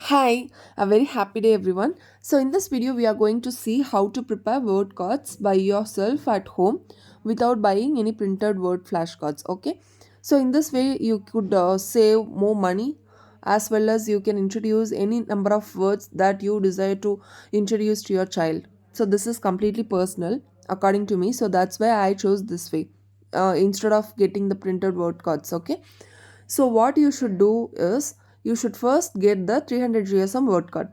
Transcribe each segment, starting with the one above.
Hi, a very happy day everyone. So in this video we are going to see how to prepare word cards by yourself at home without buying any printed word flashcards, okay? So in this way you could save more money as well as you can introduce any number of words that you desire to introduce to your child. So this is completely personal according to me, so that's why I chose this way instead of getting the printed word cards, okay? So what you should do is you should first get the 300 GSM word card.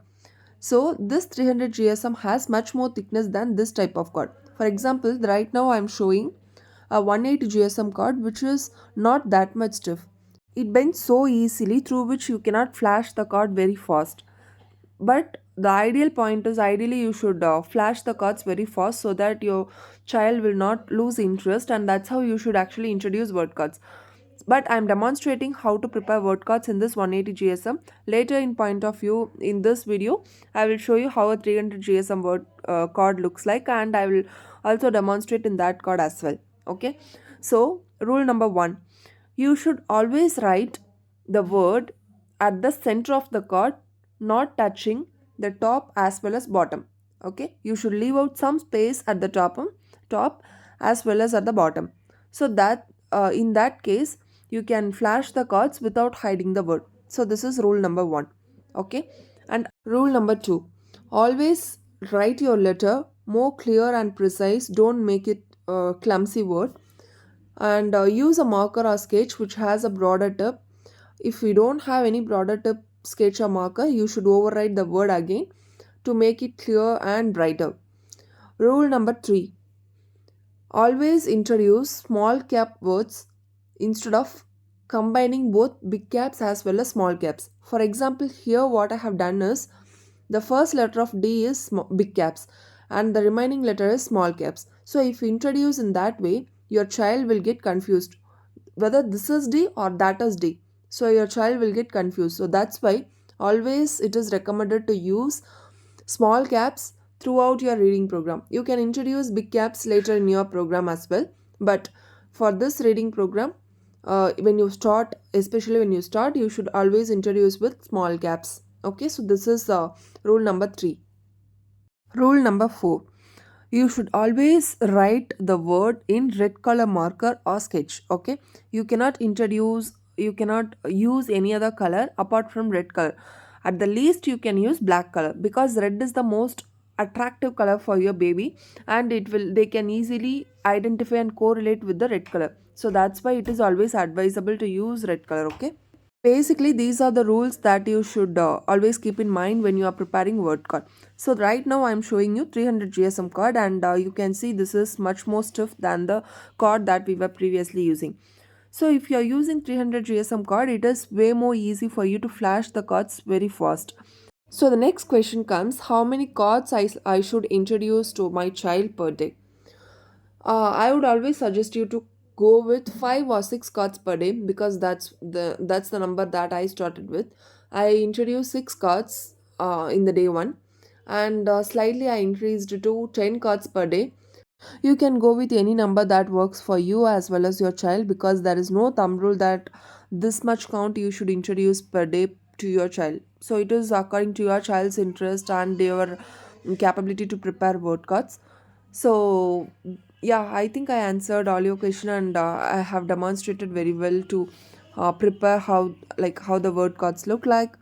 So this 300 GSM has much more thickness than this type of card. For example, right now I am showing a 180 GSM card which is not that much stiff. It bends so easily through which you cannot flash the card very fast. But the ideal point is ideally you should flash the cards very fast so that your child will not lose interest, and that's how you should actually introduce word cards. But I'm demonstrating how to prepare word cards in this 180 GSM. Later in point of view in this video, I will show you how a 300 GSM word card looks like, and I will also demonstrate in that card as well. Okay. So rule number 1, you should always write the word at the center of the card, not touching the top as well as bottom. Okay, you should leave out some space at the top as well as at the bottom, so that in that case you can flash the cards without hiding the word. So this is rule number 1. Okay, and rule number 2, always write your letter more clear and precise. Don't make it clumsy word, and use a marker or sketch which has a broader tip. If you don't have any broader tip sketch or marker, you should overwrite the word again to make it clear and brighter. Rule number 3, always introduce small cap words instead of combining both big caps as well as small caps. For example, here what I have done is the first letter of D is big caps and the remaining letter is small caps. So if you introduce in that way, your child will get confused whether this is D or that is D. So your child will get confused. So that's why always it is recommended to use small caps throughout your reading program. You can introduce big caps later in your program as well, but for this reading program, when you start, especially when you start, you should always introduce with small caps. Okay, so this is rule number 3. Rule number 4, you should always write the word in red color marker or sketch. Okay, you cannot use any other color apart from red color. At the least you can use black color because red is the most attractive color for your baby, and they can easily identify and correlate with the red color. So that's why it is always advisable to use red color. Okay, basically, these are the rules that you should always keep in mind when you are preparing word card. So right now I am showing you 300 GSM card, and you can see this is much more stiff than the card that we were previously using. So if you are using 300 GSM card, it is way more easy for you to flash the cards very fast. So the next question comes, how many cards I should introduce to my child per day? I would always suggest you to go with 5 or 6 cards per day because that's the number that I started with. I introduced 6 cards in the day one, and slightly I increased to 10 cards per day. You can go with any number that works for you as well as your child, because there is no thumb rule that this much count you should introduce per day to your child. So it is according to your child's interest and their capability to prepare word cards. So yeah, I think I answered all your question, and I have demonstrated very well to prepare how the word cards look like.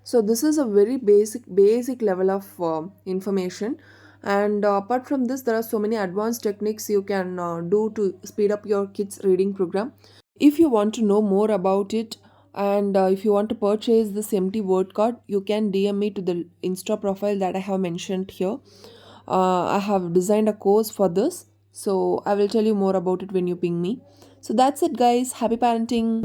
So this is a very basic level of information, and apart from this there are so many advanced techniques you can do to speed up your kids reading program. If you want to know more about it, and if you want to purchase this empty word card, you can DM me to the Insta profile that I have mentioned here. I have designed a course for this, so I will tell you more about it when you ping me. So that's it, guys. Happy parenting.